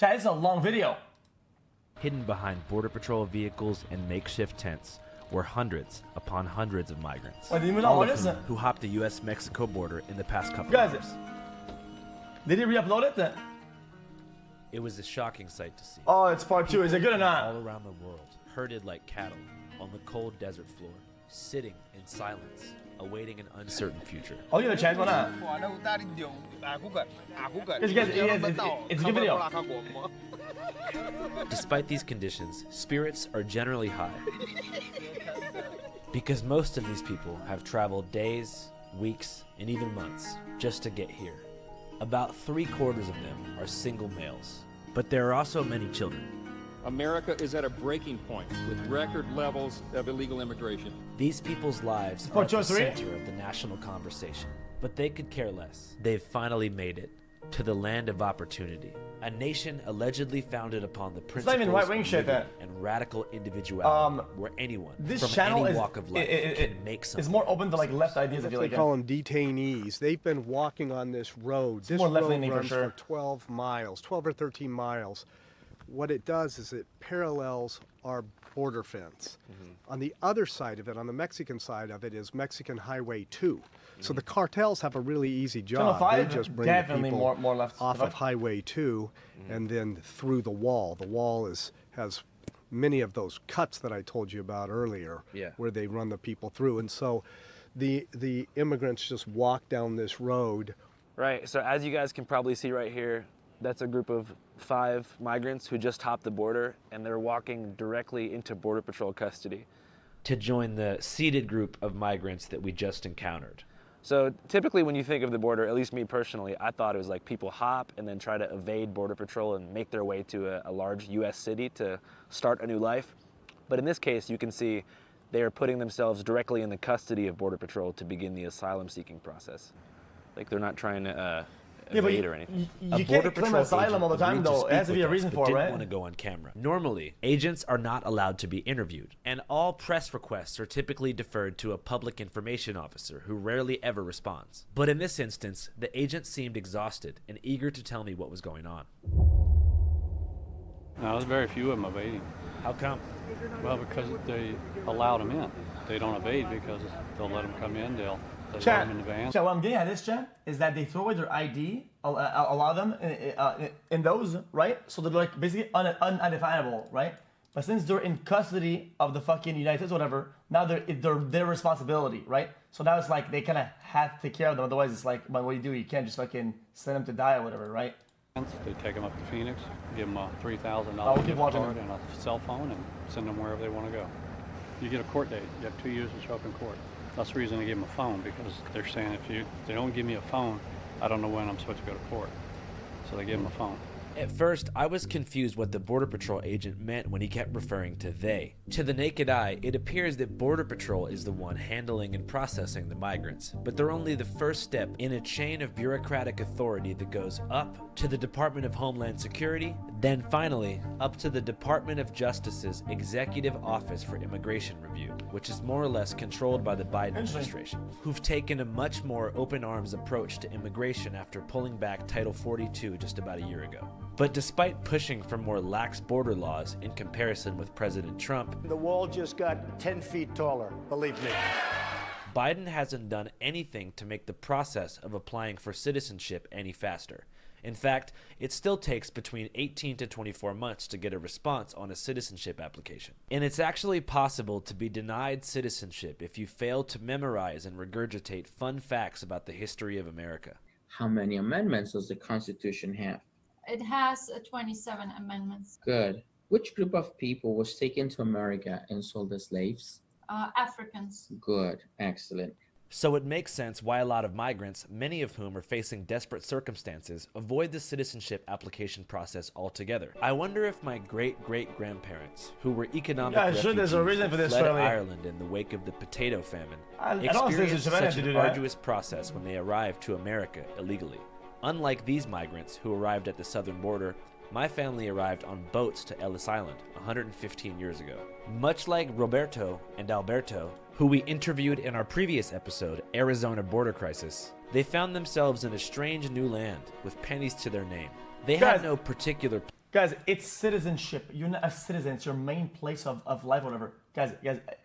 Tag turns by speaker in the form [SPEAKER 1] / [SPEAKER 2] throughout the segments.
[SPEAKER 1] Chad, this is a long video.
[SPEAKER 2] Hidden behind Border Patrol vehicles and makeshift tents were hundreds upon hundreds of migrants, all of whom who hopped the U.S.-Mexico border in the past couple of years.
[SPEAKER 1] Did he re-upload it then?
[SPEAKER 2] It was a shocking sight to see.
[SPEAKER 1] Oh, it's part 2. Is it good or not?
[SPEAKER 2] All around the world, herded like cattle on the cold desert floor, sitting in silence, awaiting an uncertain future.
[SPEAKER 1] Oh, you know, Chad, why not? It's a good video.
[SPEAKER 2] Despite these conditions, spirits are generally high. Because most of these people have traveled days, weeks, and even months just to get here. About 3/4 of them are single males, but there are also many children.
[SPEAKER 3] America is at a breaking point with record levels of illegal immigration.
[SPEAKER 2] These people's lives are at the center of the national conversation, but they could care less. They've finally made it to the land of opportunity, a nation allegedly founded upon the principles of liberty and radical individuality, where anyone from any walk of life can make something.
[SPEAKER 1] It's more open to like left ideas.
[SPEAKER 4] They call them detainees. They've been walking on this road. This road runs for 12 miles, 12 or 13 miles. What it does is it parallels our border fence. On the other side of it, on the Mexican side of it, is Mexican Highway 2. So the cartels have a really easy job. They just bring the people
[SPEAKER 1] more left
[SPEAKER 4] off of Highway 2 and then through the wall. The wall has many of those cuts that I told you about earlier, where they run the people through. And so the immigrants just walk down this road.
[SPEAKER 5] Right, so as you guys can probably see right here, that's a group of 5 migrants who just hopped the border, and they're walking directly into Border Patrol custody
[SPEAKER 2] to join the seated group of migrants that we just encountered.
[SPEAKER 5] So typically when you think of the border, at least me personally, I thought it was like people hop and then try to evade Border Patrol and make their way to a large U.S. city to start a new life. But in this case, you can see they are putting themselves directly in the custody of Border Patrol to begin the asylum-seeking process. Like they're not trying to evade or anything.
[SPEAKER 1] You can't claim asylum all the time, though. It has to be a reason for it, right?
[SPEAKER 2] Didn't want to go on camera. Normally, agents are not allowed to be interviewed, and all press requests are typically deferred to a public information officer who rarely ever responds. But in this instance, the agent seemed exhausted and eager to tell me what was going on.
[SPEAKER 6] No, there's very few of them evading.
[SPEAKER 2] How come?
[SPEAKER 6] Well, because they allowed them in. They don't evade because they'll let them come in. They'll
[SPEAKER 1] Chad, what I'm getting at this, Chad, is that they throw away their ID, allow them in those, right? So they're like basically unidentifiable, right? But since they're in custody of the fucking United States or whatever, now they're their responsibility, right? So now it's like they kind of have to take care of them. Otherwise, it's like, but what you do, you can't just fucking send them to die or whatever, right?
[SPEAKER 6] They take them up to Phoenix, give them a $3,000 gift card and a cell phone, and send them wherever they want to go. You get a court date. You have 2 years to show up in court. That's the reason they give them a phone, because they're saying if they don't give me a phone, I don't know when I'm supposed to go to court. So they give them a phone.
[SPEAKER 2] At first, I was confused what the Border Patrol agent meant when he kept referring to they. To the naked eye, it appears that Border Patrol is the one handling and processing the migrants, but they're only the first step in a chain of bureaucratic authority that goes up to the Department of Homeland Security, then finally up to the Department of Justice's Executive Office for Immigration Review, which is more or less controlled by the Biden administration, who've taken a much more open arms approach to immigration after pulling back Title 42 just about a year ago. But despite pushing for more lax border laws in comparison with President Trump,
[SPEAKER 7] the wall just got 10 feet taller, believe me.
[SPEAKER 2] Biden hasn't done anything to make the process of applying for citizenship any faster. In fact, it still takes between 18 to 24 months to get a response on a citizenship application. And it's actually possible to be denied citizenship if you fail to memorize and regurgitate fun facts about the history of America.
[SPEAKER 8] How many amendments does the Constitution have?
[SPEAKER 9] It has 27 amendments.
[SPEAKER 8] Good. Which group of people was taken to America and sold as slaves?
[SPEAKER 9] Africans.
[SPEAKER 8] Good. Excellent.
[SPEAKER 2] So it makes sense why a lot of migrants, many of whom are facing desperate circumstances, avoid the citizenship application process altogether. I wonder if my great-great-grandparents, who were economic refugees who fled Ireland in the wake of the potato famine, experienced such an arduous process when they arrived to America illegally. Unlike these migrants who arrived at the southern border, my family arrived on boats to Ellis Island 115 years ago. Much like Roberto and Alberto, who we interviewed in our previous episode, Arizona Border Crisis, they found themselves in a strange new land with pennies to their name. They had no particular
[SPEAKER 1] Guys, it's citizenship. You're not a citizen. It's your main place of life, whatever. Guys,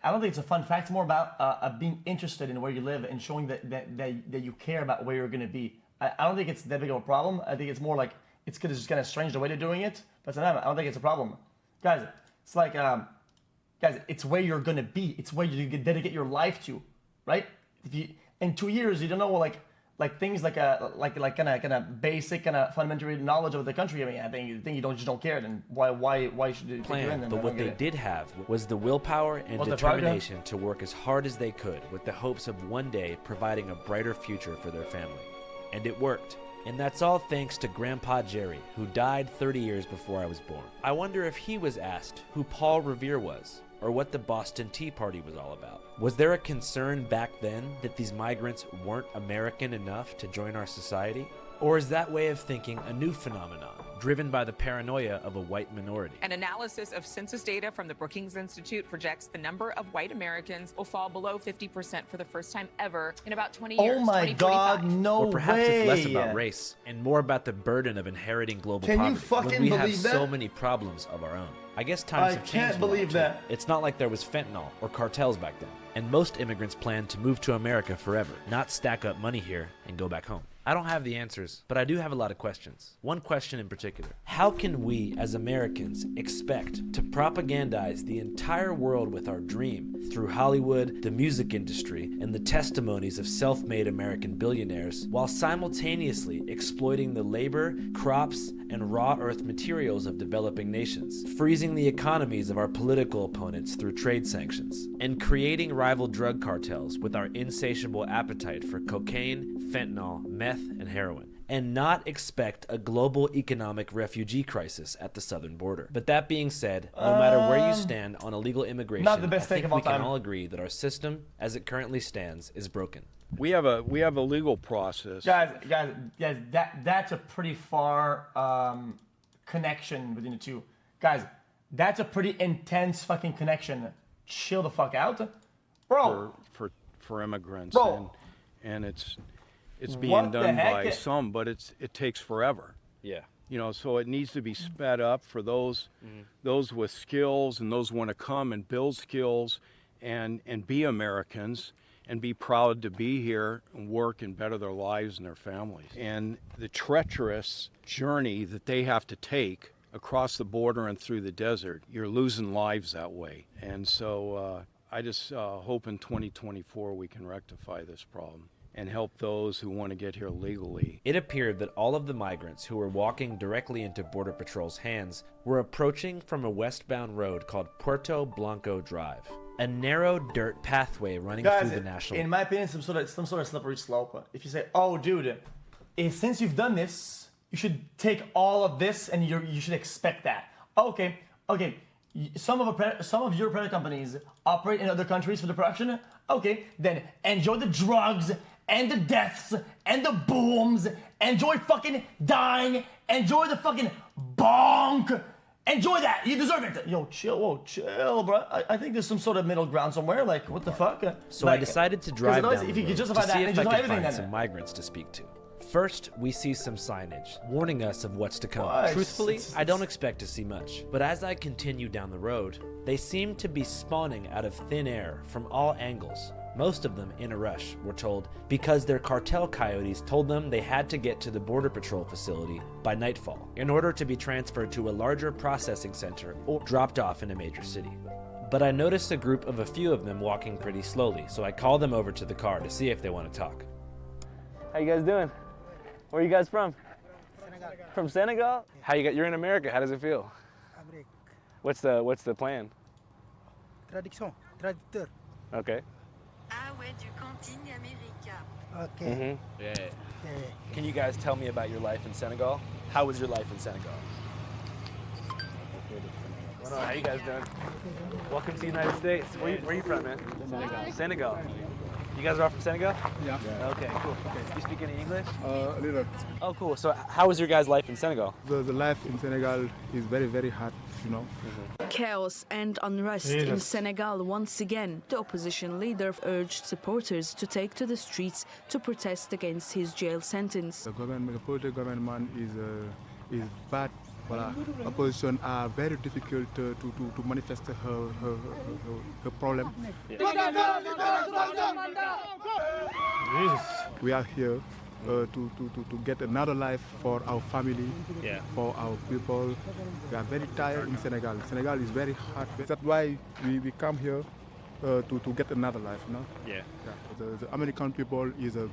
[SPEAKER 1] I don't think it's a fun fact. It's more about being interested in where you live and showing that you care about where you're going to be. I don't think it's that big of a problem. I think it's more like it's just kind of strange the way they're doing it. But I don't think it's a problem. Guys, it's like, guys, it's where you're going to be. It's where you dedicate your life to, right? If you in 2 years, you don't know, like things like kind of basic kind of fundamental knowledge of the country. I mean, I think you just don't care. Then why should you
[SPEAKER 2] plan? But what they did have was the willpower and determination to work as hard as they could, with the hopes of one day providing a brighter future for their family, and it worked. And that's all thanks to Grandpa Jerry, who died 30 years before I was born. I wonder if he was asked who Paul Revere was, or what the Boston Tea Party was all about. Was there a concern back then that these migrants weren't American enough to join our society? Or is that way of thinking a new phenomenon, driven by the paranoia of a white minority?
[SPEAKER 10] An analysis of census data from the Brookings Institute projects the number of white Americans will fall below 50% for the first time ever in about 20 years.
[SPEAKER 1] Oh my God, no way.
[SPEAKER 2] Or perhaps it's less about race and more about the burden of inheriting global poverty.
[SPEAKER 1] Can you fucking
[SPEAKER 2] when we
[SPEAKER 1] believe
[SPEAKER 2] have
[SPEAKER 1] that?
[SPEAKER 2] so many problems of our own. I guess times have changed. I can't
[SPEAKER 1] believe that.
[SPEAKER 2] It's not like there was fentanyl or cartels back then. And most immigrants plan to move to America forever, not stack up money here and go back home. I don't have the answers, but I do have a lot of questions. One question in particular. How can we, as Americans, expect to propagandize the entire world with our dream through Hollywood, the music industry, and the testimonies of self-made American billionaires, while simultaneously exploiting the labor, crops, and raw earth materials of developing nations, freezing the economies of our political opponents through trade sanctions, and creating rival drug cartels with our insatiable appetite for cocaine, fentanyl, meth, and heroin, and not expect a global economic refugee crisis at the southern border? But that being said, no matter where you stand on illegal immigration,
[SPEAKER 1] not the best
[SPEAKER 2] I think
[SPEAKER 1] take of all
[SPEAKER 2] we can
[SPEAKER 1] time.
[SPEAKER 2] all agree that our system, as it currently stands, is broken.
[SPEAKER 3] We have a legal process.
[SPEAKER 1] Guys, that's a pretty far connection between the two. Guys, that's a pretty intense fucking connection. Chill the fuck out, bro.
[SPEAKER 3] For immigrants,
[SPEAKER 1] bro.
[SPEAKER 3] and it's being done by some, but it takes forever.
[SPEAKER 2] Yeah.
[SPEAKER 3] You know, so it needs to be sped up for those with skills and those who want to come and build skills and be Americans and be proud to be here and work and better their lives and their families. And the treacherous journey that they have to take across the border and through the desert, you're losing lives that way. And so I just hope in 2024 we can rectify this problem and help those who want to get here legally.
[SPEAKER 2] It appeared that all of the migrants who were walking directly into Border Patrol's hands were approaching from a westbound road called Puerto Blanco Drive, a narrow dirt pathway running through the national.
[SPEAKER 1] In my opinion, some sort of slippery slope. If you say, "Oh, dude, since you've done this, you should take all of this and you should expect that." Okay. Some of your private companies operate in other countries for the production. Okay, then enjoy the drugs and the deaths and the booms. Enjoy fucking dying. Enjoy the fucking bonk. Enjoy that. You deserve it. Yo, chill, bro. I think there's some sort of middle ground somewhere. Like, what the fuck?
[SPEAKER 2] So I decided to drive down the road
[SPEAKER 1] if you could justify
[SPEAKER 2] to see
[SPEAKER 1] that,
[SPEAKER 2] if I could
[SPEAKER 1] everything
[SPEAKER 2] find
[SPEAKER 1] then.
[SPEAKER 2] some migrants to speak to. First, we see some signage warning us of what's to come.
[SPEAKER 1] What?
[SPEAKER 2] Truthfully, I don't expect to see much. But as I continue down the road, they seem to be spawning out of thin air from all angles. Most of them in a rush, we're told, because their cartel coyotes told them they had to get to the Border Patrol facility by nightfall in order to be transferred to a larger processing center or dropped off in a major city. But I noticed a group of a few of them walking pretty slowly, so I called them over to the car to see if they want to talk.
[SPEAKER 5] How you guys doing? Where are you guys from? Senegal. From Senegal? You're in America. How does it feel? What's the plan?
[SPEAKER 11] Traducteur.
[SPEAKER 5] Okay.
[SPEAKER 11] Ah ouais, du camping américain.
[SPEAKER 5] Okay. Yeah. Can you guys tell me about your life in Senegal? How was your life in Senegal? How you guys doing? Welcome to the United States. Where are you from, man? Senegal. You guys are all from Senegal?
[SPEAKER 12] Yeah.
[SPEAKER 5] Okay, cool. Okay. You speak any English?
[SPEAKER 12] A little.
[SPEAKER 5] Oh, cool. So how was your guys' life in Senegal?
[SPEAKER 12] The life in Senegal is very, very hard, you know.
[SPEAKER 13] Chaos and unrest in Senegal once again. The opposition leader urged supporters to take to the streets to protest against his jail sentence.
[SPEAKER 12] The political government is is bad. Voilà. Opposition are very difficult to manifest her problem.
[SPEAKER 1] Jesus.
[SPEAKER 12] We are here to get another life for our family, for our people. We are very tired in Senegal. Senegal is very hard. That's why we come here to get another life, you know.
[SPEAKER 5] Yeah.
[SPEAKER 12] The American people is a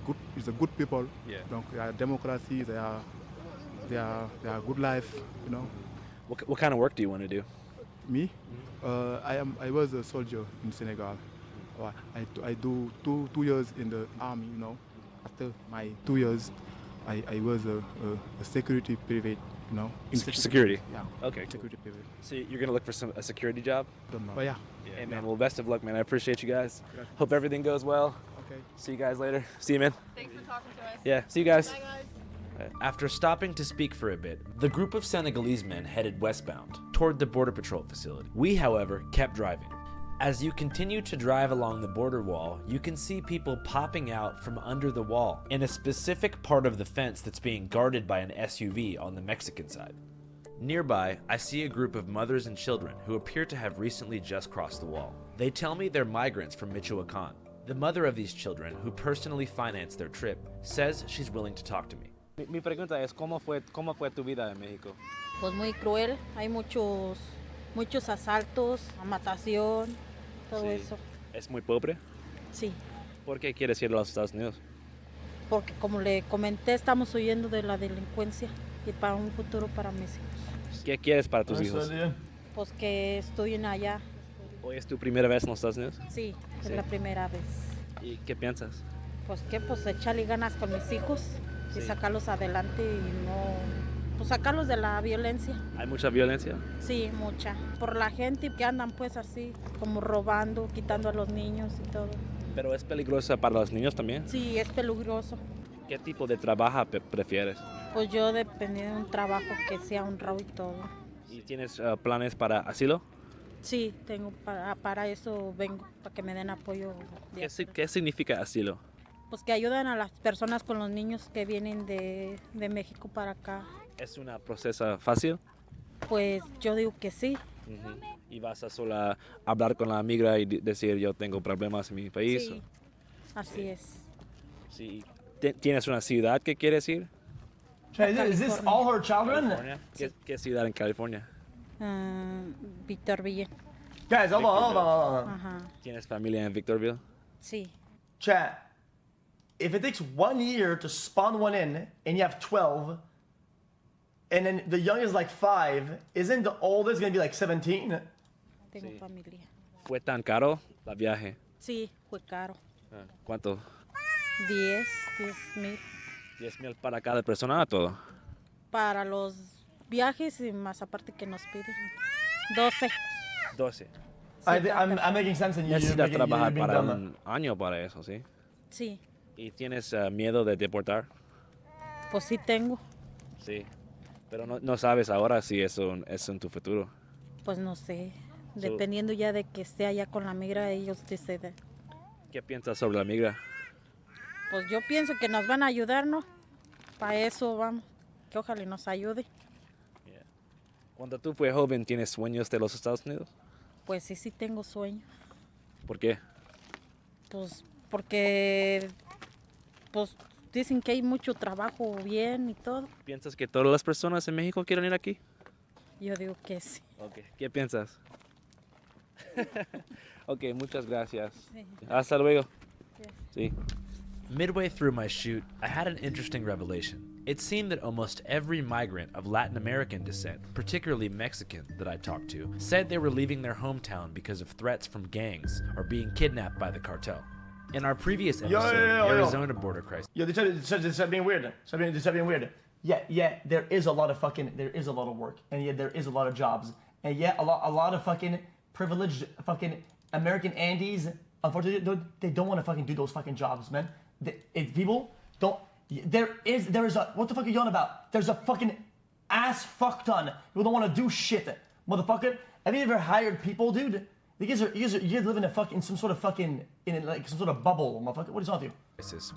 [SPEAKER 12] good people.
[SPEAKER 5] Yeah.
[SPEAKER 12] Donc they are democracy. They are good life, you know.
[SPEAKER 5] What kind of work do you want to do?
[SPEAKER 12] Me, I was a soldier in Senegal. I do two years in the army, you know. After my 2 years, I was a security private, you know.
[SPEAKER 5] Security.
[SPEAKER 12] Yeah.
[SPEAKER 5] Okay.
[SPEAKER 12] Security private.
[SPEAKER 5] So you're gonna look for a security job?
[SPEAKER 12] Oh yeah.
[SPEAKER 5] Hey man, well best of luck, man. I appreciate you guys. Hope everything goes well.
[SPEAKER 12] Okay.
[SPEAKER 5] See you guys later. See you, man.
[SPEAKER 9] Thanks for talking to us.
[SPEAKER 5] Yeah. See you guys.
[SPEAKER 9] Bye, guys.
[SPEAKER 2] After stopping to speak for a bit, the group of Senegalese men headed westbound, toward the Border Patrol facility. We, however, kept driving. As you continue to drive along the border wall, you can see people popping out from under the wall in a specific part of the fence that's being guarded by an SUV on the Mexican side. Nearby, I see a group of mothers and children who appear to have recently just crossed the wall. They tell me they're migrants from Michoacan. The mother of these children, who personally financed their trip, says she's willing to talk to me.
[SPEAKER 5] Mi pregunta es, ¿cómo fue tu vida en México?
[SPEAKER 14] Pues muy cruel, hay muchos asaltos, matación, todo eso.
[SPEAKER 5] ¿Es muy pobre?
[SPEAKER 14] Sí.
[SPEAKER 5] ¿Por qué quieres ir a los Estados Unidos?
[SPEAKER 14] Porque como le comenté, estamos huyendo de la delincuencia y para un futuro para mis hijos.
[SPEAKER 5] ¿Qué quieres para tus hijos?
[SPEAKER 14] Pues que estudien allá.
[SPEAKER 5] ¿Hoy es tu primera vez en los Estados Unidos?
[SPEAKER 14] Sí, es la primera vez.
[SPEAKER 5] ¿Y qué piensas?
[SPEAKER 14] Pues que echarle ganas con mis hijos y sacarlos adelante y no, pues sacarlos de la violencia.
[SPEAKER 5] ¿Hay mucha violencia?
[SPEAKER 14] Sí, mucha. Por la gente que andan pues así, como robando, quitando a los niños y todo.
[SPEAKER 5] ¿Pero es peligrosa para los niños también?
[SPEAKER 14] Sí, es peligroso.
[SPEAKER 5] ¿Qué tipo de trabajo prefieres?
[SPEAKER 14] Pues yo dependiendo de un trabajo que sea honrado y todo.
[SPEAKER 5] ¿Y tienes planes para asilo?
[SPEAKER 14] Sí, tengo para eso vengo, para que me den apoyo.
[SPEAKER 5] ¿Qué significa asilo?
[SPEAKER 14] Pues que ayudan a las personas con los niños que vienen de México para acá.
[SPEAKER 5] ¿Es un proceso fácil?
[SPEAKER 14] Pues yo digo que sí.
[SPEAKER 5] ¿Y vas a solo hablar con la migra y decir yo tengo problemas en mi país?
[SPEAKER 14] Sí, así es.
[SPEAKER 5] Sí. ¿Tienes una ciudad que quieres ir?
[SPEAKER 1] Is this all her children?
[SPEAKER 5] ¿Qué ciudad en California?
[SPEAKER 14] Victorville.
[SPEAKER 1] Guys, hold on.
[SPEAKER 5] ¿Tienes familia en Victorville?
[SPEAKER 14] Sí.
[SPEAKER 1] Chat. If it takes 1 year to spawn one in, and you have 12, and then the young is like 5, isn't the oldest gonna be like 17?
[SPEAKER 14] Tengo familia.
[SPEAKER 5] ¿Fue tan caro la viaje?
[SPEAKER 14] Sí, fue caro.
[SPEAKER 5] ¿Cuánto?
[SPEAKER 14] 10,000.
[SPEAKER 5] 10,000 para cada persona o todo?
[SPEAKER 14] Para los viajes y más aparte que nos piden. 12.
[SPEAKER 5] 12.
[SPEAKER 1] I'm making sense in you.
[SPEAKER 5] Necesitas trabajar para un año para eso, ¿sí?
[SPEAKER 14] Sí.
[SPEAKER 5] ¿Y tienes miedo de deportar?
[SPEAKER 14] Pues sí tengo.
[SPEAKER 5] Sí. Pero no sabes ahora si eso es en tu futuro.
[SPEAKER 14] Pues no sé. Dependiendo ya de que esté allá con la migra, ellos deciden.
[SPEAKER 5] ¿Qué piensas sobre la migra?
[SPEAKER 14] Pues yo pienso que nos van a ayudar, ¿no? Para eso vamos. Que ojalá nos ayude.
[SPEAKER 5] Cuando tú fuiste joven, ¿tienes sueños de los Estados Unidos?
[SPEAKER 14] Pues sí tengo sueños.
[SPEAKER 5] ¿Por qué?
[SPEAKER 14] Pues porque pues dicen que hay mucho trabajo bien y todo.
[SPEAKER 5] ¿Piensas que todas las personas en México quieren ir aquí?
[SPEAKER 14] Yo digo que sí.
[SPEAKER 5] Okay. ¿Qué piensas? Ok, muchas gracias.
[SPEAKER 14] Sí.
[SPEAKER 5] Hasta luego. Sí.
[SPEAKER 2] Midway through my shoot, I had an interesting revelation. It seemed that almost every migrant of Latin American descent, particularly Mexican, that I talked to, said they were leaving their hometown because of threats from gangs or being kidnapped by the cartel. In our previous episode, Arizona border crisis.
[SPEAKER 1] Yo, this is being weird. This is being weird. Yeah, there is a lot of work, and yeah, there is a lot of jobs, and yeah, a lot of fucking privileged fucking American Andes. Unfortunately, they don't want to fucking do those fucking jobs, man. If people don't, there is a, what the fuck are you on about? There's a fucking ass fuck ton. People don't want to do shit, motherfucker. Have you ever hired people, dude? You guys live in some sort of bubble, motherfucker. What is wrong with you?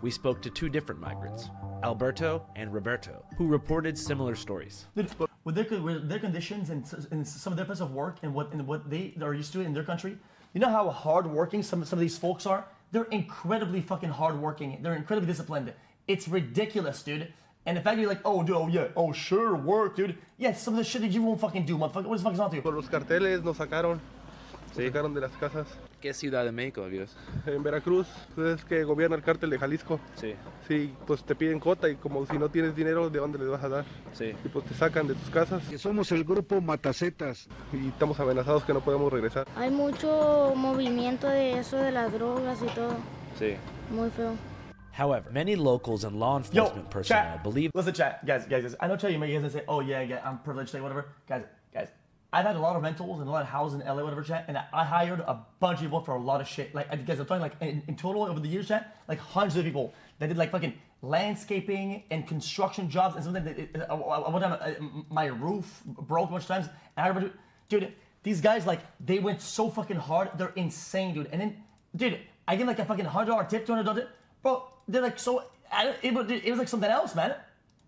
[SPEAKER 2] We spoke to two different migrants, Alberto and Roberto, who reported similar stories.
[SPEAKER 1] Dude, with their conditions and some of their place of work and what they are used to in their country, you know how hardworking some of these folks are? They're incredibly fucking hardworking. They're incredibly disciplined. It's ridiculous, dude. And the fact you're like, oh, dude, oh yeah, oh sure, work, dude. Yeah, some of the shit that you won't fucking do, motherfucker. What the fuck is wrong with you?
[SPEAKER 15] Por los carteles nos sacaron. Se sacaron de las casas.
[SPEAKER 5] ¿Qué ciudad de México vives?
[SPEAKER 15] En Veracruz, es que gobierna el cártel de Jalisco.
[SPEAKER 5] Sí.
[SPEAKER 15] Sí, pues te piden cuota y como si no tienes dinero, ¿de dónde les vas a dar?
[SPEAKER 5] Sí.
[SPEAKER 15] Y pues te sacan de tus casas.
[SPEAKER 16] Que somos el grupo Matacetas.
[SPEAKER 15] Y estamos amenazados que no podemos regresar.
[SPEAKER 14] Hay mucho movimiento de eso de las drogas y todo.
[SPEAKER 5] Sí.
[SPEAKER 14] Muy feo.
[SPEAKER 2] However, many locals and law enforcement personnel believe...
[SPEAKER 1] Listen, chat, guys, I know you may guys say, oh yeah, I'm privileged, whatever. Guys, I've had a lot of rentals and a lot of houses in LA, whatever, chat, and I hired a bunch of people for a lot of shit. Like, guys, I'm talking like in total over the years, chat, like hundreds of people that did like fucking landscaping and construction jobs and something. One time my roof broke a bunch of times, and I remember, dude, these guys, like, they went so fucking hard, they're insane, dude. And then, dude, I give like a fucking $100 tip, $200 tip, bro. They're like so. It was like something else, man.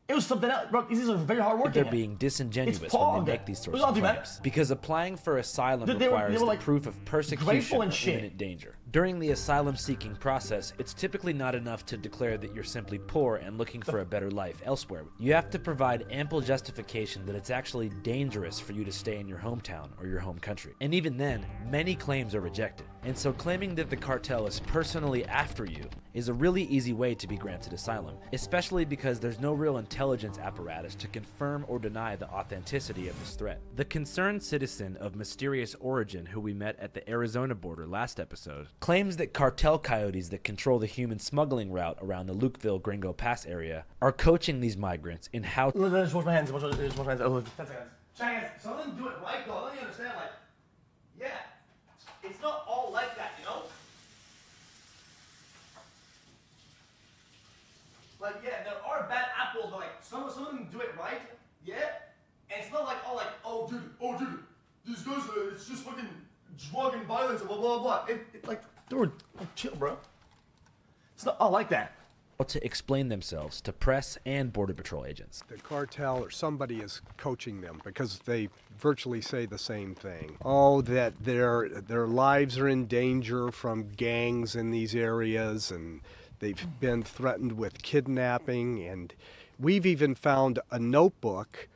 [SPEAKER 1] It was something else, bro. These are very hard working.
[SPEAKER 2] They're being disingenuous when they make these sorts of claims. Because applying for asylum requires the proof of persecution or imminent danger. During the asylum-seeking process, it's typically not enough to declare that you're simply poor and looking for a better life elsewhere. You have to provide ample justification that it's actually dangerous for you to stay in your hometown or your home country. And even then, many claims are rejected. And so claiming that the cartel is personally after you is a really easy way to be granted asylum, especially because there's no real intelligence apparatus to confirm or deny the authenticity of this threat. The concerned citizen of mysterious origin who we met at the Arizona border last episode claims that cartel coyotes that control the human smuggling route around the Lukeville Gringo Pass area are coaching these migrants in how...
[SPEAKER 1] Just wash my hands. Wash my hands. Oh, 10 seconds. Guys, some of them do it right, though. Let me understand, like, yeah, it's not all like that, you know? Like, yeah, there are bad apples, but like, some of them do it right, yeah? And it's not like, oh, dude, these guys, it's just fucking drug and violence and blah, blah, blah. It's like, dude, chill, bro. It's not all like that.
[SPEAKER 2] To explain themselves to press and Border Patrol agents.
[SPEAKER 4] The cartel or somebody is coaching them because they virtually say the same thing. Oh, that their lives are in danger from gangs in these areas, and they've been threatened with kidnapping. And we've even found a notebook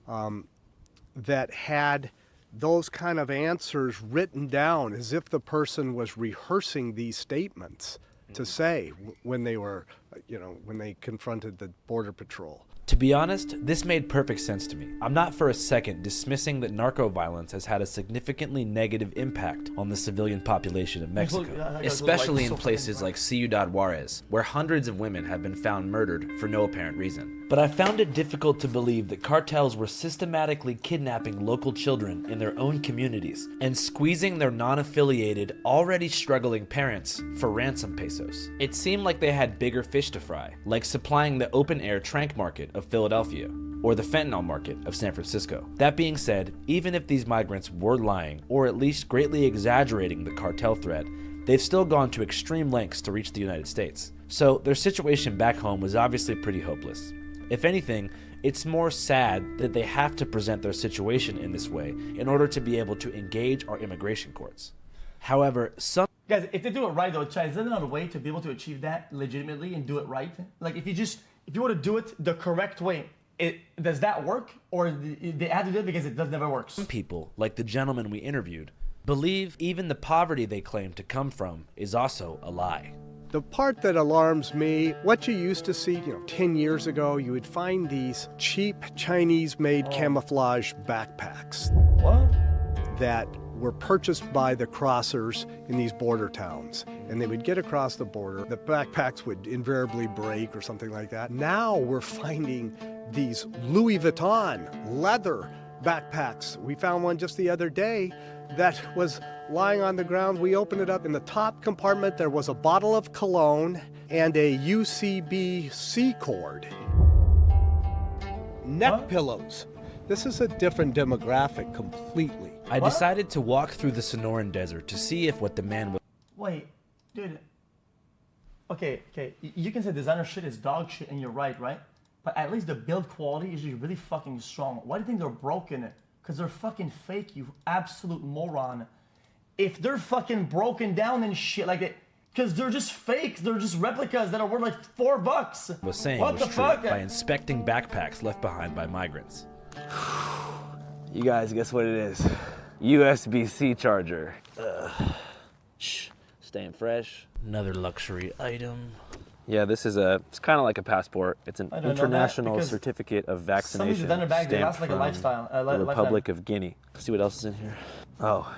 [SPEAKER 4] that had those kind of answers written down as if the person was rehearsing these statements to say when they were, when they confronted the Border Patrol.
[SPEAKER 2] To be honest, this made perfect sense to me. I'm not for a second dismissing that narco violence has had a significantly negative impact on the civilian population of Mexico, especially in places like Ciudad Juarez, where hundreds of women have been found murdered for no apparent reason. But I found it difficult to believe that cartels were systematically kidnapping local children in their own communities and squeezing their non-affiliated, already struggling parents for ransom pesos. It seemed like they had bigger fish to fry, like supplying the open-air trank market of Philadelphia, or the fentanyl market of San Francisco. That being said, even if these migrants were lying, or at least greatly exaggerating the cartel threat, they've still gone to extreme lengths to reach the United States. So their situation back home was obviously pretty hopeless. If anything, it's more sad that they have to present their situation in this way in order to be able to engage our immigration courts. However, some...
[SPEAKER 1] Guys, if they do it right though, Chad, is there another way to be able to achieve that legitimately and do it right? Like if you want to do it the correct way, does that work? Or they have to do it because it never works?
[SPEAKER 2] Some people, like the gentleman we interviewed, believe even the poverty they claim to come from is also a lie.
[SPEAKER 4] The part that alarms me, what you used to see, 10 years ago, you would find these cheap Chinese-made camouflage backpacks.
[SPEAKER 1] What?
[SPEAKER 4] That were purchased by the crossers in these border towns. And they would get across the border. The backpacks would invariably break or something like that. Now we're finding these Louis Vuitton leather backpacks. We found one just the other day that was lying on the ground. We opened it up. In the top compartment, there was a bottle of cologne and a UCB C cord. Neck pillows. This is a different demographic completely.
[SPEAKER 2] I decided to walk through the Sonoran Desert to see if what the man was.
[SPEAKER 1] Wait, dude. Okay. You can say designer shit is dog shit, and you're right? But at least the build quality is really fucking strong. Why do you think they're broken? Because they're fucking fake, you absolute moron. If they're fucking broken down and shit like that, because they're just fake, they're just replicas that are worth like $4.
[SPEAKER 2] Was saying
[SPEAKER 1] what
[SPEAKER 2] was
[SPEAKER 1] the
[SPEAKER 2] true
[SPEAKER 1] fuck?
[SPEAKER 2] by inspecting backpacks left behind by migrants.
[SPEAKER 5] You guys, guess what it is? USB-C charger. Shh, staying fresh.
[SPEAKER 2] Another luxury item.
[SPEAKER 5] Yeah, this is it's kind of like a passport. It's an international certificate of vaccination stamped
[SPEAKER 1] like a lifestyle,
[SPEAKER 5] the Republic of Guinea. Let's see what else is in here. Oh,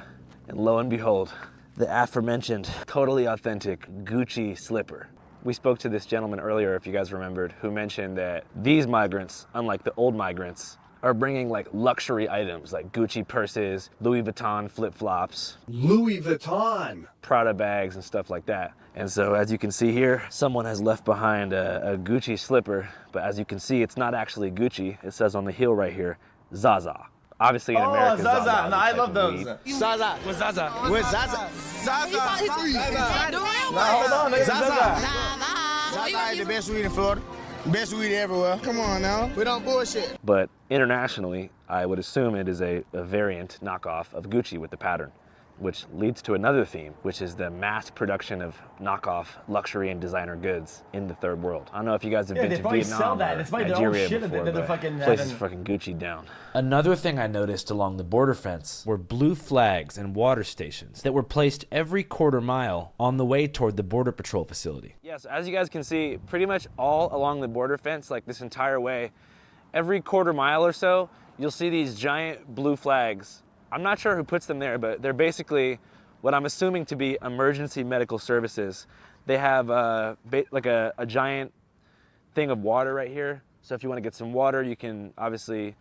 [SPEAKER 5] and lo and behold, the aforementioned, totally authentic Gucci slipper. We spoke to this gentleman earlier, if you guys remembered, who mentioned that these migrants, unlike the old migrants, are bringing like luxury items like Gucci purses, Louis Vuitton flip-flops,
[SPEAKER 4] Louis Vuitton,
[SPEAKER 5] Prada bags and stuff like that. And so as you can see here, someone has left behind a Gucci slipper, but as you can see, it's not actually Gucci. It says on the heel right here, Zaza. Obviously in America,
[SPEAKER 1] Zaza. No, I love those.
[SPEAKER 17] Zaza. What's Zaza? Where's Zaza? Zaza.
[SPEAKER 1] No, hold on, Zaza.
[SPEAKER 17] Zaza is the best weed in Florida. Best weed everywhere. Come on now. We don't bullshit.
[SPEAKER 5] But internationally, I would assume it is a variant knockoff of Gucci with the pattern, which leads to another theme, which is the mass production of knockoff luxury and designer goods in the third world. I don't know if you guys have been to Vietnam or Nigeria before, but places fucking Gucci down.
[SPEAKER 2] Another thing I noticed along the border fence were blue flags and water stations that were placed every quarter mile on the way toward the Border Patrol facility.
[SPEAKER 5] Yes, as you guys can see, pretty much all along the border fence, like this entire way, every quarter mile or so, you'll see these giant blue flags. I'm not sure who puts them there, but they're basically what I'm assuming to be emergency medical services. They have like a giant thing of water right here. So if you want to get some water, you can obviously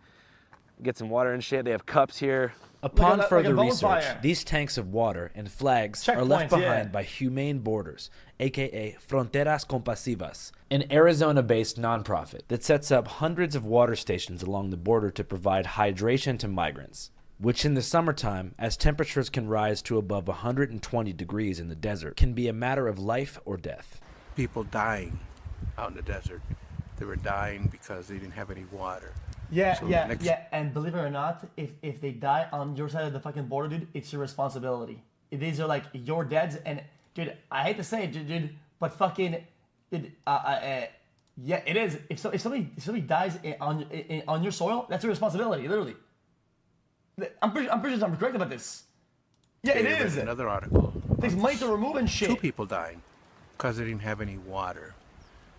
[SPEAKER 5] get some water and shit. They have cups here.
[SPEAKER 2] Upon further research, these tanks of water and flags are left behind by Humane Borders, aka Fronteras Compasivas, an Arizona-based nonprofit that sets up hundreds of water stations along the border to provide hydration to migrants, which in the summertime, as temperatures can rise to above 120 degrees in the desert, can be a matter of life or death.
[SPEAKER 12] People dying out in the desert. They were dying because they didn't have any water.
[SPEAKER 1] Yeah, and believe it or not, if they die on your side of the fucking border, dude, it's your responsibility. These are like your deads, and dude, I hate to say it, dude, but fucking, dude, yeah, it is. If somebody dies on your soil, that's your responsibility, literally. I'm pretty sure I'm correct about this. Yeah, it is.
[SPEAKER 12] Another article.
[SPEAKER 1] Takes money to remove and shit.
[SPEAKER 12] 2 people dying because they didn't have any water.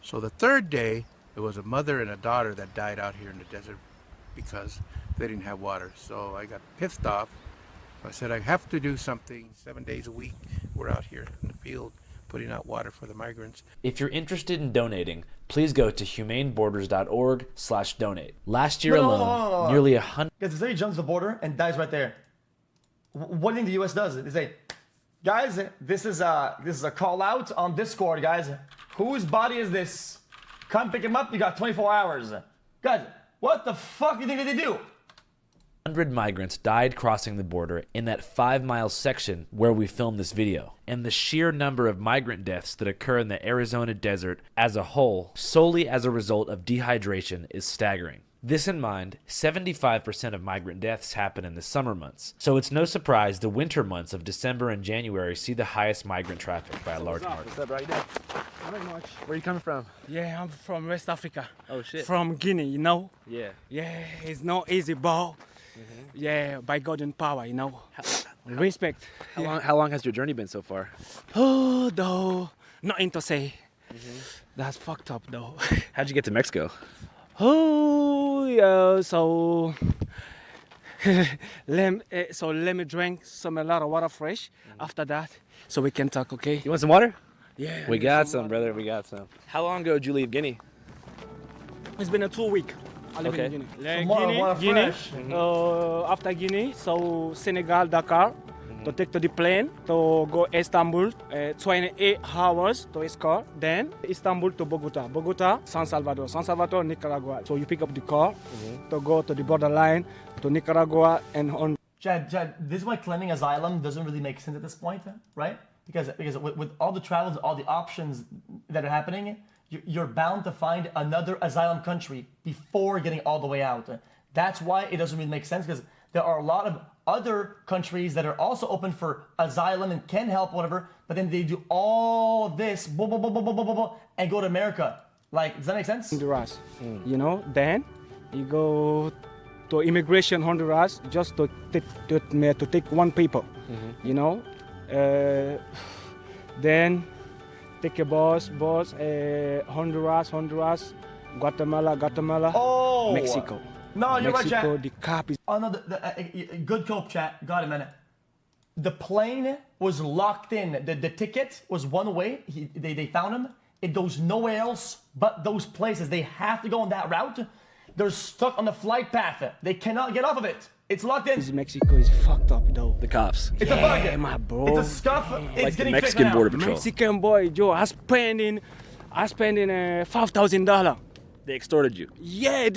[SPEAKER 12] So the third day, there was a mother and a daughter that died out here in the desert because they didn't have water. So I got pissed off. I said, I have to do something 7 days a week. We're out here in the field putting out water for the migrants.
[SPEAKER 2] If you're interested in donating, please go to humaneborders.org/donate. Last year alone, nearly 100...
[SPEAKER 1] Because if somebody jumps the border and dies right there, what do you think the U.S. does? They say, guys, this is a call out on Discord, guys. Whose body is this? Come pick him up, you got 24 hours. Guys, what the fuck do you think they do?
[SPEAKER 2] 100 migrants died crossing the border in that 5-mile section where we filmed this video. And the sheer number of migrant deaths that occur in the Arizona desert as a whole, solely as a result of dehydration, is staggering. This in mind, 75% of migrant deaths happen in the summer months. So it's no surprise the winter months of December and January see the highest migrant traffic by a large margin.
[SPEAKER 5] What's up, bro? How you doing?
[SPEAKER 17] Not very much.
[SPEAKER 5] Where you coming from?
[SPEAKER 17] Yeah, I'm from West Africa.
[SPEAKER 5] Oh, shit.
[SPEAKER 17] From Guinea, you know?
[SPEAKER 5] Yeah.
[SPEAKER 17] Yeah, it's not easy, ball. Yeah, by God and power, you know. Respect.
[SPEAKER 5] How long has your journey been so far?
[SPEAKER 17] Oh, though. Nothing to say. That's fucked up, though.
[SPEAKER 5] How'd you get to Mexico?
[SPEAKER 17] Oh, yeah, so let me drink a lot of water fresh after that so we can talk, okay?
[SPEAKER 5] You want some water?
[SPEAKER 17] Yeah.
[SPEAKER 5] We got some, brother. We got some. How long ago did you leave Guinea?
[SPEAKER 17] It's been 2 weeks. I live in Guinea.
[SPEAKER 1] Water
[SPEAKER 17] Guinea.
[SPEAKER 1] fresh.
[SPEAKER 17] After Guinea, so Senegal, Dakar, to take to the plane to go Istanbul, 28 hours to escort. Then Istanbul to Bogota, Bogota, San Salvador, Nicaragua. So you pick up the car to go to the borderline to Nicaragua and on.
[SPEAKER 1] Jed, this is why claiming asylum doesn't really make sense at this point, right? Because with all the travels, all the options that are happening, you're bound to find another asylum country before getting all the way out. That's why it doesn't really make sense, because there are a lot of other countries that are also open for asylum and can help, whatever, but then they do all this, and go to America. Like, does that make sense?
[SPEAKER 17] Honduras, you know, then you go to immigration Honduras just to take one paper, you know. Then take a bus, Honduras, Guatemala, Mexico.
[SPEAKER 1] No, you're
[SPEAKER 17] Mexico,
[SPEAKER 1] right, chat.
[SPEAKER 17] the cop is...
[SPEAKER 1] Oh, no, good cope, chat. Got it, man. The plane was locked in. The ticket was one way. They found him. It goes nowhere else but those places. They have to go on that route. They're stuck on the flight path. They cannot get off of it. It's locked in.
[SPEAKER 17] Mexico is fucked up, though.
[SPEAKER 2] The cops.
[SPEAKER 1] It's a bug.
[SPEAKER 17] My bro.
[SPEAKER 1] It's a scuff. It's
[SPEAKER 2] like
[SPEAKER 1] getting
[SPEAKER 2] the Mexican
[SPEAKER 1] fixed
[SPEAKER 2] Border
[SPEAKER 1] now.
[SPEAKER 2] Patrol.
[SPEAKER 17] Mexican boy, Joe, I spending $5,000.
[SPEAKER 2] They extorted you.
[SPEAKER 17] Yeah,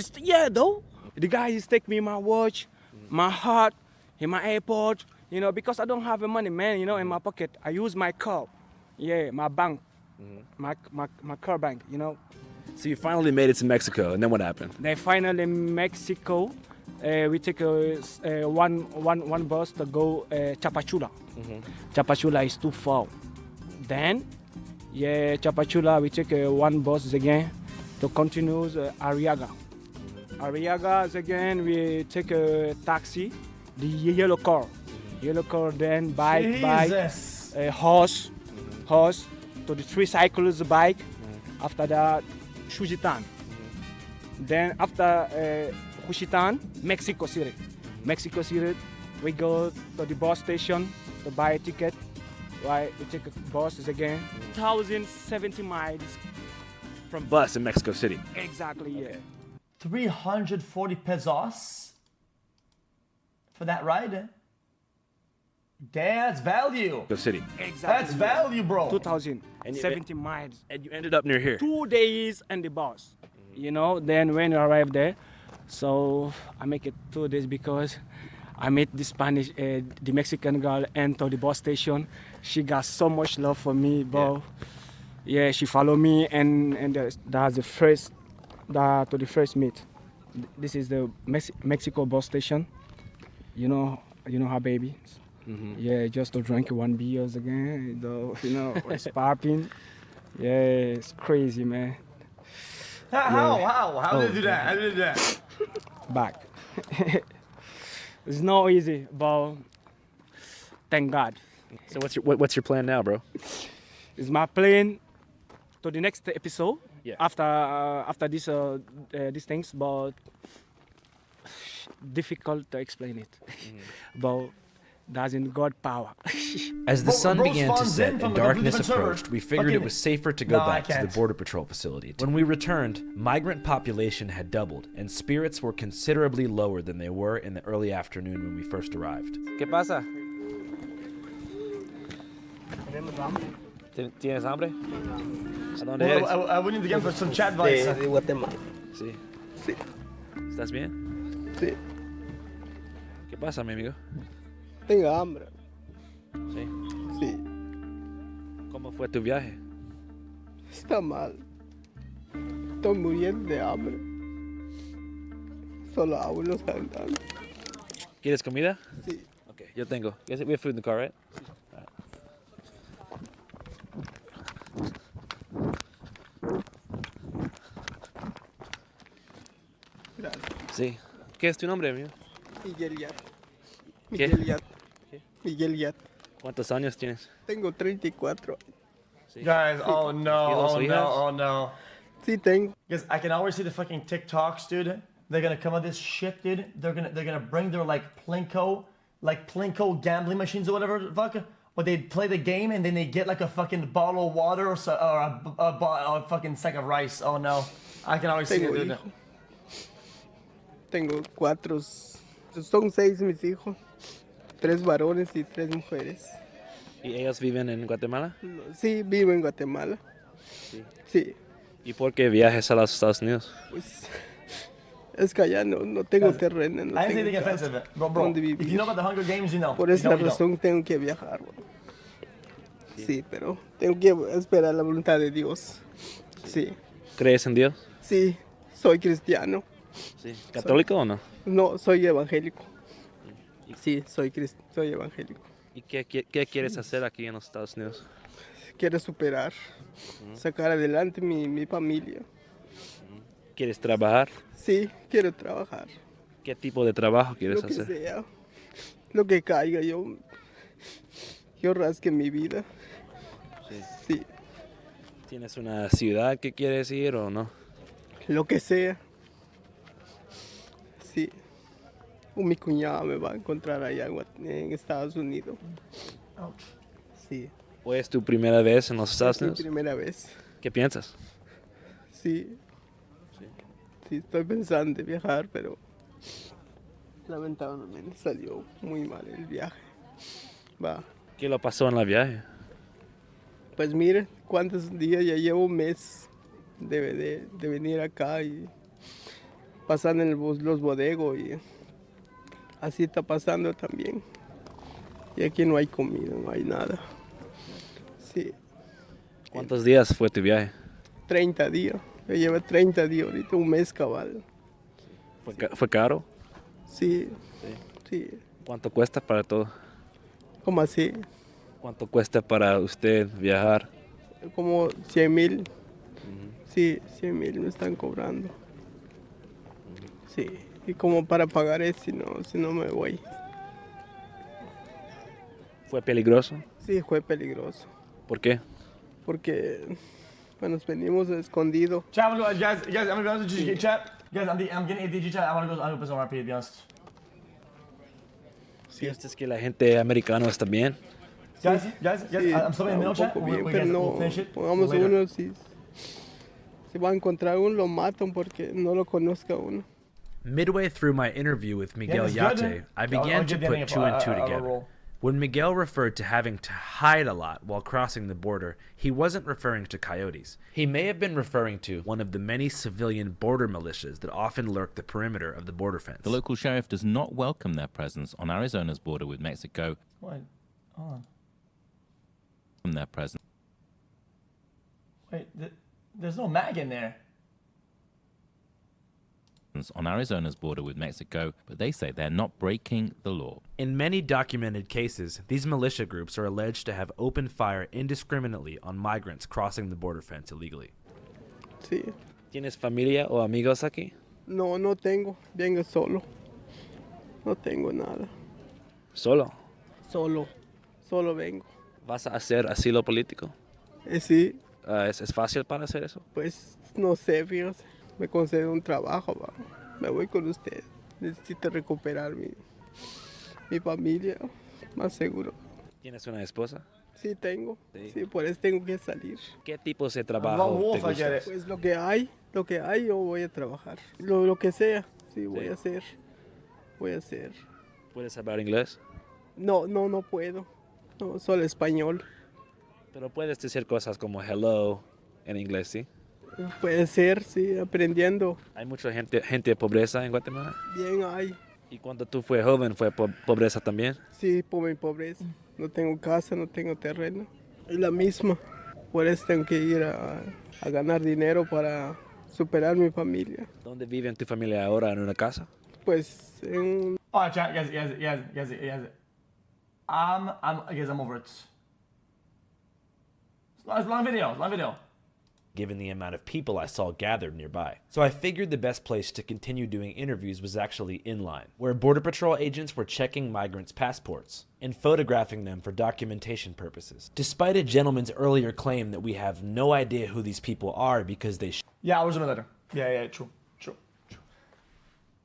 [SPEAKER 17] though. The guy is take me my watch, my heart, in my airport, you know, because I don't have the money, man, you know, in my pocket. I use my car, my bank, my car bank, you know.
[SPEAKER 2] So you finally made it to Mexico, and then what happened?
[SPEAKER 17] Then finally Mexico, we take one bus to go Chapachula. Chapachula is too far. Then, Chapachula, we take one bus again to continue Arriaga. Arriaga again, we take a taxi, the yellow car, then bike, horse, to the three cycles bike. After that, Xujitan. Then after Xujitan, Mexico City. Mexico City, we go to the bus station to buy a ticket. Right, we take a bus again, 1,070 miles.
[SPEAKER 2] From bus in Mexico City.
[SPEAKER 17] Exactly, yeah.
[SPEAKER 1] 340 pesos for that ride. That's value.
[SPEAKER 2] Mexico City.
[SPEAKER 17] Exactly.
[SPEAKER 1] That's value, bro.
[SPEAKER 17] 2,070 miles.
[SPEAKER 2] And you ended up near here.
[SPEAKER 17] 2 days on the bus. You know, then when you arrive there, so I make it 2 days because I met the Spanish, the Mexican girl enter the bus station. She got so much love for me, bro. Yeah, she followed me and that's the first meet. This is the Mexico bus station. You know her baby. Yeah, just to drink one beers again. You know, it's popping. Yeah, it's crazy, man.
[SPEAKER 1] How did you do that? How did you do that?
[SPEAKER 17] Back. It's not easy, but thank God.
[SPEAKER 2] So what's your plan now, bro?
[SPEAKER 17] It's my plan to the next episode.
[SPEAKER 2] Yeah.
[SPEAKER 17] After these things, but difficult to explain it. But doesn't God power.
[SPEAKER 2] As the sun began to set and darkness approached,
[SPEAKER 1] server.
[SPEAKER 2] we figured it was safer to go back to the Border Patrol facility. When we returned, migrant population had doubled, and spirits were considerably lower than they were in the early afternoon when we first arrived.
[SPEAKER 5] ¿Qué pasa? ¿Tienes hambre? ¿A dónde eres?
[SPEAKER 1] I went in again for some chat advice.
[SPEAKER 15] De Guatemala.
[SPEAKER 2] Sí.
[SPEAKER 15] Sí.
[SPEAKER 2] ¿Estás bien?
[SPEAKER 15] Sí.
[SPEAKER 2] ¿Qué pasa, mi amigo?
[SPEAKER 15] Tengo hambre.
[SPEAKER 2] Sí.
[SPEAKER 15] Sí.
[SPEAKER 2] ¿Cómo fue tu viaje?
[SPEAKER 15] Está mal. Estoy muriendo de hambre. Solo hablo cantando.
[SPEAKER 2] ¿Quieres comida?
[SPEAKER 15] Sí.
[SPEAKER 2] Okay, yo tengo. We have food in the car, right?
[SPEAKER 15] Gracias.
[SPEAKER 2] Sí. ¿Qué es tu nombre, amigo?
[SPEAKER 15] Miguel Yat.
[SPEAKER 2] ¿Qué?
[SPEAKER 15] Miguel Yat.
[SPEAKER 2] ¿Qué?
[SPEAKER 15] Miguel Yat.
[SPEAKER 2] ¿Cuántos años tienes?
[SPEAKER 15] Tengo 34.
[SPEAKER 2] Sí.
[SPEAKER 1] Guys, oh no.
[SPEAKER 15] Sí, tengo.
[SPEAKER 1] Because I can always see the fucking TikToks, dude. They're gonna come with this shit, dude. They're gonna bring their like Plinko gambling machines or whatever the fuck. But they play the game and then they get like a fucking bottle of water or a fucking sack of rice. Oh no. I can always see it, dude.
[SPEAKER 15] Tengo 4. Son 6 mis hijos.
[SPEAKER 18] 3 varones y 3 mujeres.
[SPEAKER 5] ¿Y ellos viven en Guatemala?
[SPEAKER 18] No, sí, vivo en Guatemala.
[SPEAKER 5] Sí.
[SPEAKER 18] Sí.
[SPEAKER 5] ¿Y por qué viajes a los Estados Unidos?
[SPEAKER 18] Pues es que allá no tengo terreno, no
[SPEAKER 1] I
[SPEAKER 18] tengo
[SPEAKER 1] didn't say
[SPEAKER 18] casa
[SPEAKER 1] offensive, bro.
[SPEAKER 18] donde
[SPEAKER 1] If you
[SPEAKER 18] vivir.
[SPEAKER 1] know about the Hunger Games, you know.
[SPEAKER 18] Por
[SPEAKER 1] You
[SPEAKER 18] esa
[SPEAKER 1] know, you
[SPEAKER 18] razón tengo que viajar, bro. Sí, pero tengo que esperar la voluntad de Dios. Sí.
[SPEAKER 5] ¿Crees en Dios?
[SPEAKER 18] Sí, soy cristiano.
[SPEAKER 5] Sí. ¿Católico o no?
[SPEAKER 18] No, soy evangélico. Sí, soy evangélico.
[SPEAKER 5] ¿Y qué quieres hacer aquí en los Estados Unidos?
[SPEAKER 18] Quiero superar, sacar adelante mi familia.
[SPEAKER 5] ¿Quieres trabajar?
[SPEAKER 18] Sí, quiero trabajar.
[SPEAKER 5] ¿Qué tipo de trabajo quieres
[SPEAKER 18] Lo que
[SPEAKER 5] hacer?
[SPEAKER 18] sea, lo que caiga, yo rasque mi vida. Sí.
[SPEAKER 5] ¿Tienes una ciudad que quieres ir o no?
[SPEAKER 18] Lo que sea. Sí. Mi cuñado me va a encontrar allá en Estados Unidos. Sí.
[SPEAKER 5] ¿O es tu primera vez en los Estados
[SPEAKER 18] Es mi
[SPEAKER 5] Unidos?
[SPEAKER 18] primera vez.
[SPEAKER 5] ¿Qué piensas?
[SPEAKER 18] Sí. Sí, estoy pensando en viajar, pero lamentablemente salió muy mal el viaje. Va.
[SPEAKER 5] ¿Qué lo pasó en la viaje?
[SPEAKER 18] Pues mire, cuántos días ya llevo un mes de venir acá y pasando en los bodegos y así está pasando también. Y aquí no hay comida, no hay nada. Sí.
[SPEAKER 5] ¿Cuántos días fue tu viaje?
[SPEAKER 18] 30 días. Ya lleva 30 días ahorita, un mes cabal.
[SPEAKER 5] ¿Fue caro?
[SPEAKER 18] Sí. Sí.
[SPEAKER 5] ¿Cuánto cuesta para todo?
[SPEAKER 18] ¿Cómo así?
[SPEAKER 5] ¿Cuánto cuesta para usted viajar?
[SPEAKER 18] Como 100,000. Sí, 100,000 me están cobrando. Sí. Y como para pagar eso, si no me voy.
[SPEAKER 5] ¿Fue peligroso?
[SPEAKER 18] Sí, fue peligroso.
[SPEAKER 5] ¿Por qué?
[SPEAKER 18] Porque nos venimos escondidos.
[SPEAKER 1] Chat, I'm gonna go, guys, I'm gonna be honest with you, chat. Guys, I'm getting ADG chat. I'm gonna put some RP, to be honest.
[SPEAKER 5] ¿Sientes que la gente americana está bien?
[SPEAKER 1] Guys,
[SPEAKER 18] Sí,
[SPEAKER 1] I'm still in the middle chat.
[SPEAKER 18] bien,
[SPEAKER 1] We
[SPEAKER 18] pero
[SPEAKER 1] guys,
[SPEAKER 18] no,
[SPEAKER 1] we'll finish it
[SPEAKER 18] pongamos
[SPEAKER 1] later.
[SPEAKER 18] uno, si va a encontrar uno, lo matan porque no lo conozca uno.
[SPEAKER 2] Midway through my interview with Miguel
[SPEAKER 1] Yeah, that's good.
[SPEAKER 2] Yate, I began
[SPEAKER 1] I'll
[SPEAKER 2] to
[SPEAKER 1] give Danny
[SPEAKER 2] put two and two
[SPEAKER 1] a
[SPEAKER 2] together.
[SPEAKER 1] roll.
[SPEAKER 2] When Miguel referred to having to hide a lot while crossing the border, he wasn't referring to coyotes. He may have been referring to one of the many civilian border militias that often lurk the perimeter of the border fence.
[SPEAKER 19] The local sheriff does not welcome their presence on Arizona's border with Mexico.
[SPEAKER 1] What? Hold on.
[SPEAKER 19] From their presence
[SPEAKER 1] Wait, there's no mag in there.
[SPEAKER 19] on Arizona's border with Mexico, but they say they're not breaking the law.
[SPEAKER 2] In many documented cases, these militia groups are alleged to have opened fire indiscriminately on migrants crossing the border fence illegally.
[SPEAKER 18] Sí.
[SPEAKER 5] ¿Tienes familia o amigos aquí?
[SPEAKER 18] No, no tengo. Vengo solo. No tengo nada.
[SPEAKER 5] ¿Solo?
[SPEAKER 18] Solo vengo.
[SPEAKER 5] ¿Vas a hacer asilo político?
[SPEAKER 18] Sí.
[SPEAKER 5] ¿Es fácil para hacer eso?
[SPEAKER 18] Pues no sé, fíjate. Me concede un trabajo, va. Me voy con usted. Necesito recuperar mi familia, más seguro.
[SPEAKER 5] ¿Tienes una esposa?
[SPEAKER 18] Sí, tengo. Sí, por eso tengo que salir.
[SPEAKER 5] ¿Qué tipo de trabajo te gusta?
[SPEAKER 18] Pues lo que hay, yo voy a trabajar. Lo que sea, sí, voy a hacer.
[SPEAKER 5] ¿Puedes hablar inglés?
[SPEAKER 18] No puedo. No, solo español.
[SPEAKER 5] Pero puedes decir cosas como hello en inglés, ¿sí?
[SPEAKER 18] Puede ser, sí, aprendiendo.
[SPEAKER 5] ¿Hay mucha gente de pobreza en Guatemala?
[SPEAKER 18] Bien hay.
[SPEAKER 5] ¿Y cuando tú fue joven, fue pobreza también?
[SPEAKER 18] Sí, por mi pobreza. No tengo casa, no tengo terreno. Es la misma. Por eso tengo que ir a ganar dinero para superar mi familia.
[SPEAKER 5] ¿Dónde vive tu familia ahora? ¿En una casa?
[SPEAKER 18] Pues en un...
[SPEAKER 1] Oh, chat, guys. I'm over it. It's long video.
[SPEAKER 2] Given the amount of people I saw gathered nearby. So I figured the best place to continue doing interviews was actually inline, where Border Patrol agents were checking migrants' passports and photographing them for documentation purposes. Despite a gentleman's earlier claim that we have no idea who these people are because they...
[SPEAKER 1] Yeah, I was in a letter. Yeah, true.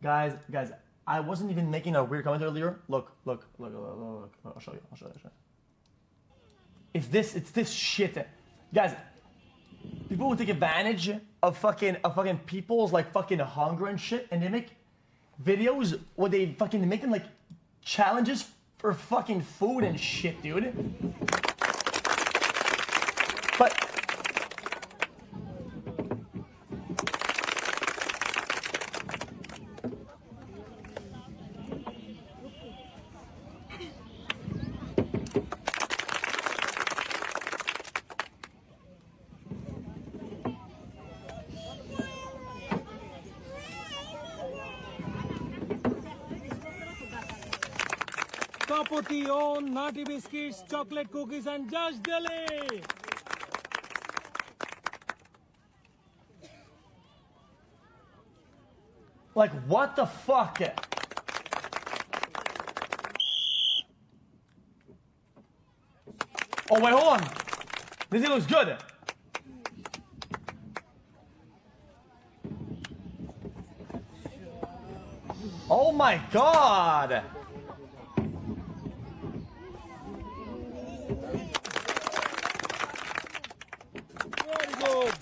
[SPEAKER 1] Guys, I wasn't even making a weird comment earlier. Look. I'll show you. It's this shit. Guys, people who take advantage of fucking people's like fucking hunger and shit, and they make videos where they fucking make them like challenges for fucking food and shit, dude. But
[SPEAKER 20] Cappuccino, nutty biscuits, chocolate cookies, and just jelly.
[SPEAKER 1] like, what the fuck? Oh wait, hold on. This looks good. Oh my god.
[SPEAKER 20] Very good.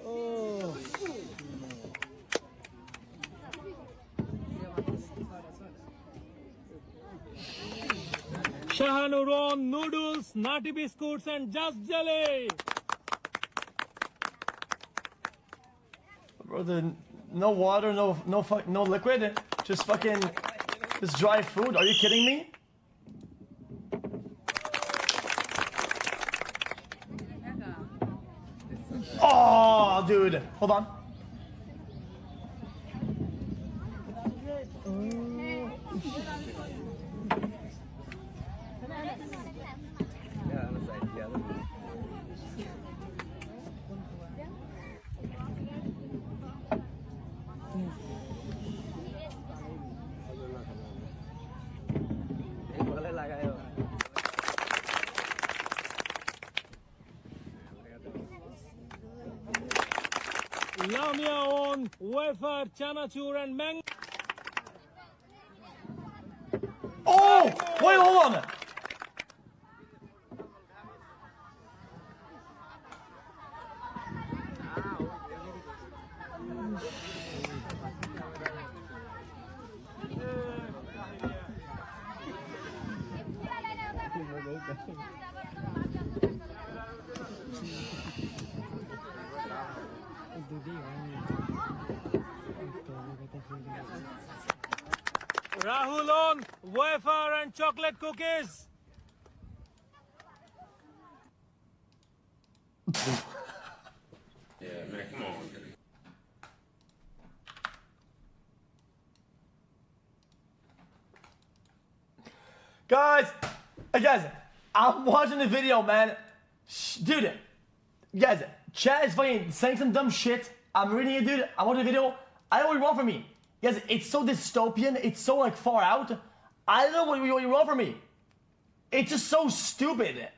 [SPEAKER 20] Oh. Shahanuron, noodles, nutty biscuits, and just jelly.
[SPEAKER 1] Brother, no water, no liquid, just fucking this dry food. Are you kidding me? Oh, dude, hold on.
[SPEAKER 20] Lamia, wafer, chanachur, and mango.
[SPEAKER 1] Oh, wait, hold on.
[SPEAKER 20] Rahul on wafer and chocolate cookies.
[SPEAKER 21] Yeah, man, come on.
[SPEAKER 1] Guys, I'm watching the video, man. Dude, guys, Chad is fucking saying some dumb shit. I'm reading it, dude. I'm watching the video. I don't know what you want from me. Guys, it's so dystopian. It's so, like, far out. I don't know what you want from me. It's just so stupid.